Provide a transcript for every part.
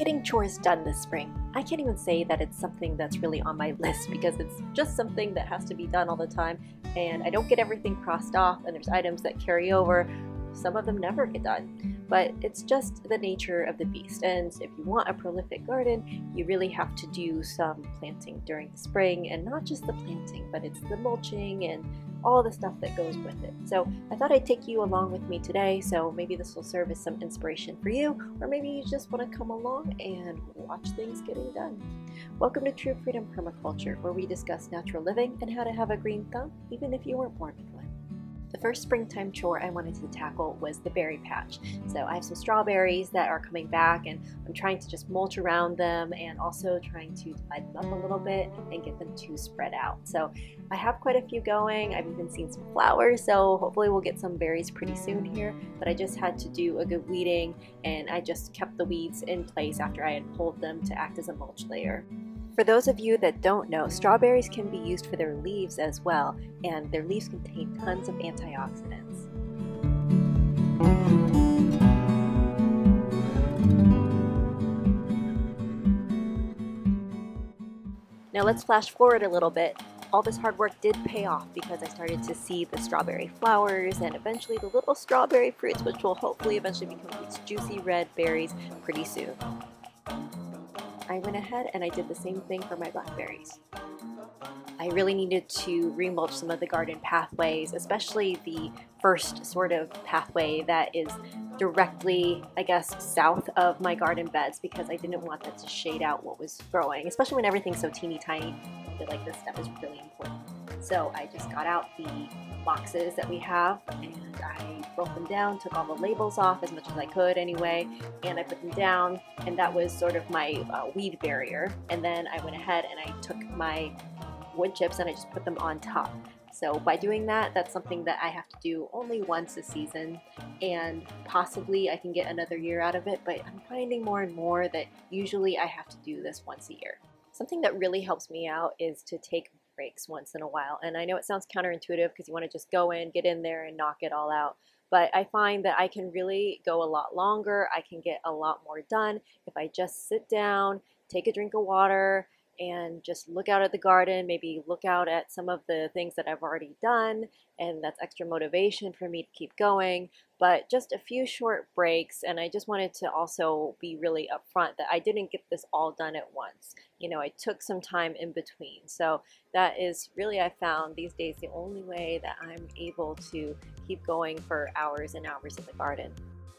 Getting chores done this spring. I can't even say that it's something that's really on my list because it's just something that has to be done all the time, and I don't get everything crossed off, and there's items that carry over. Some of them never get done, but it's just the nature of the beast. And if you want a prolific garden, you really have to do some planting during the spring, and not just the planting, but it's the mulching and all the stuff that goes with it. So I thought I'd take you along with me today, so maybe this will serve as some inspiration for you, or maybe you just want to come along and watch things getting done. Welcome to True Freedom Permaculture, where we discuss natural living and how to have a green thumb even if you weren't born with one. The first springtime chore I wanted to tackle was the berry patch. So I have some strawberries that are coming back, and I'm trying to just mulch around them and also trying to divide them up a little bit and get them to spread out. So I have quite a few going. I've even seen some flowers, so hopefully we'll get some berries pretty soon here. But I just had to do a good weeding, and I just kept the weeds in place after I had pulled them to act as a mulch layer. For those of you that don't know, strawberries can be used for their leaves as well, and their leaves contain tons of antioxidants. Now let's flash forward a little bit. All this hard work did pay off because I started to see the strawberry flowers and eventually the little strawberry fruits, which will hopefully eventually become these juicy red berries pretty soon. I went ahead and I did the same thing for my blackberries. I really needed to remulch some of the garden pathways, especially the first sort of pathway that is directly, I guess, south of my garden beds, because I didn't want that to shade out what was growing, especially when everything's so teeny tiny. I feel like this step is really important. So I just got out the boxes that we have and I broke them down, took all the labels off as much as I could anyway, and I put them down, and that was sort of my weed barrier. And then I went ahead and I took my wood chips and I just put them on top. So by doing that, that's something that I have to do only once a season, and possibly I can get another year out of it, but I'm finding more and more that usually I have to do this once a year. Something that really helps me out is to take breaks once in a while. And I know it sounds counterintuitive because you want to just go in, get in there and knock it all out. But I find that I can really go a lot longer. I can get a lot more done if I just sit down, take a drink of water, and just look out at the garden, maybe look out at some of the things that I've already done, and that's extra motivation for me to keep going. But just a few short breaks, and I just wanted to also be really upfront that I didn't get this all done at once. You know, I took some time in between. So that is really, I found these days, the only way that I'm able to keep going for hours and hours in the garden.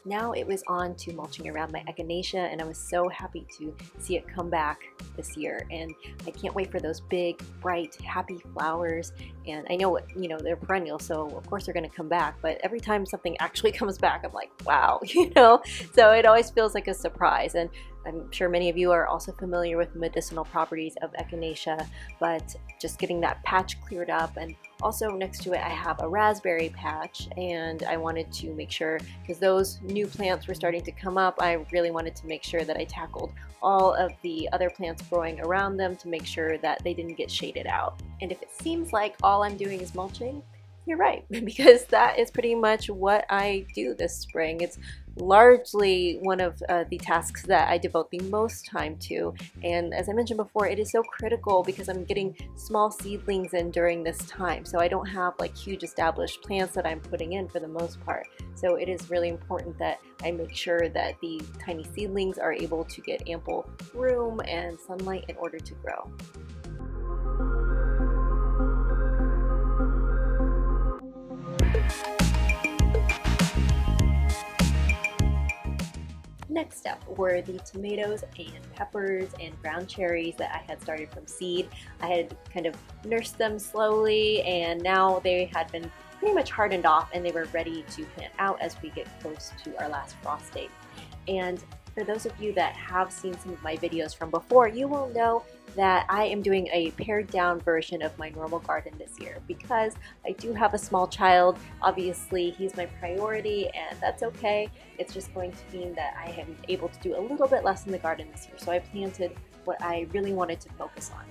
Now it was on to mulching around my echinacea, and I was so happy to see it come back this year, and I can't wait for those big, bright, happy flowers. And I know, they're perennial, so of course they're going to come back, but every time something actually comes back, I'm like, wow, so it always feels like a surprise. And I'm sure many of you are also familiar with medicinal properties of echinacea, but just getting that patch cleared up. And also next to it I have a raspberry patch, and I wanted to make sure, because those new plants were starting to come up, I really wanted to make sure that I tackled all of the other plants growing around them to make sure that they didn't get shaded out. And if it seems like all I'm doing is mulching, you're right, because that is pretty much what I do this spring. It's largely one of the tasks that I devote the most time to, and as I mentioned before, it is so critical because I'm getting small seedlings in during this time, so I don't have like huge established plants that I'm putting in for the most part. So it is really important that I make sure that the tiny seedlings are able to get ample room and sunlight in order to grow. Next up were the tomatoes and peppers and ground cherries that I had started from seed. I had kind of nursed them slowly, and now they had been pretty much hardened off and they were ready to plant out as we get close to our last frost date. And for those of you that have seen some of my videos from before, you will know that I am doing a pared down version of my normal garden this year because I do have a small child. Obviously, he's my priority, and that's okay. It's just going to mean that I am able to do a little bit less in the garden this year. So I planted what I really wanted to focus on.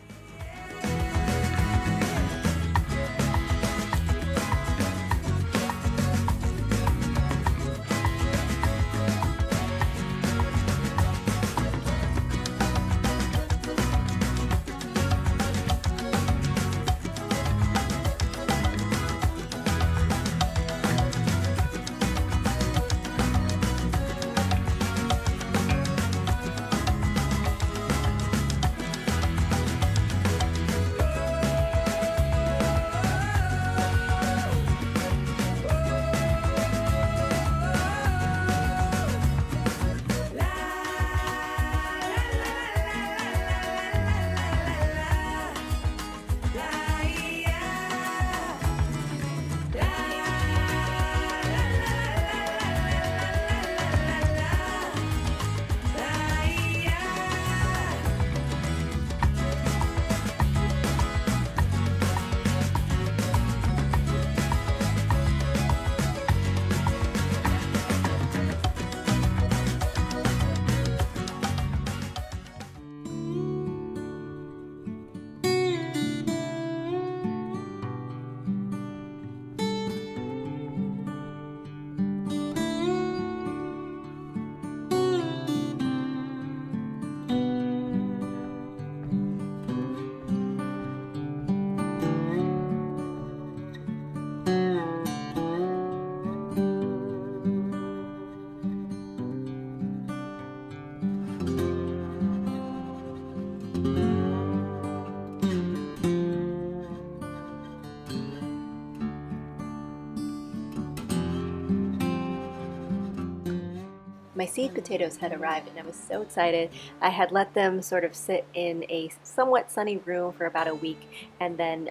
my seed potatoes had arrived and I was so excited. I had let them sort of sit in a somewhat sunny room for about a week, and then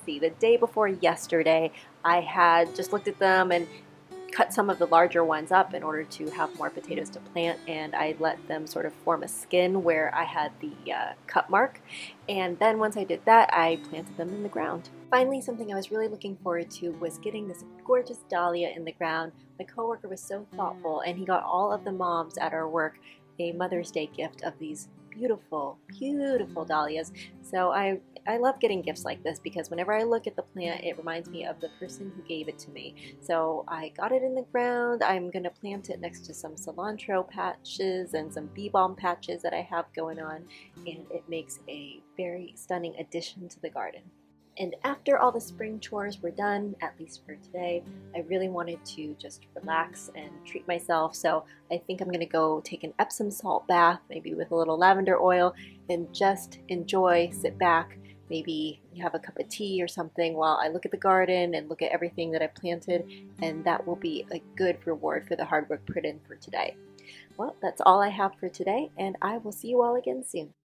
see, the day before yesterday I had just looked at them and cut some of the larger ones up in order to have more potatoes to plant, and I let them sort of form a skin where I had the cut mark, and then once I did that I planted them in the ground. Finally, something I was really looking forward to was getting this gorgeous dahlia in the ground. My coworker was so thoughtful and he got all of the moms at our work a Mother's Day gift of these beautiful, beautiful dahlias. So I love getting gifts like this because whenever I look at the plant, it reminds me of the person who gave it to me. So I got it in the ground. I'm going to plant it next to some cilantro patches and some bee balm patches that I have going on, and it makes a very stunning addition to the garden. And after all the spring chores were done, at least for today, I really wanted to just relax and treat myself. So I think I'm going to go take an Epsom salt bath, maybe with a little lavender oil, and just enjoy, sit back, maybe have a cup of tea or something while I look at the garden and look at everything that I planted, and that will be a good reward for the hard work put in for today. Well, that's all I have for today, and I will see you all again soon.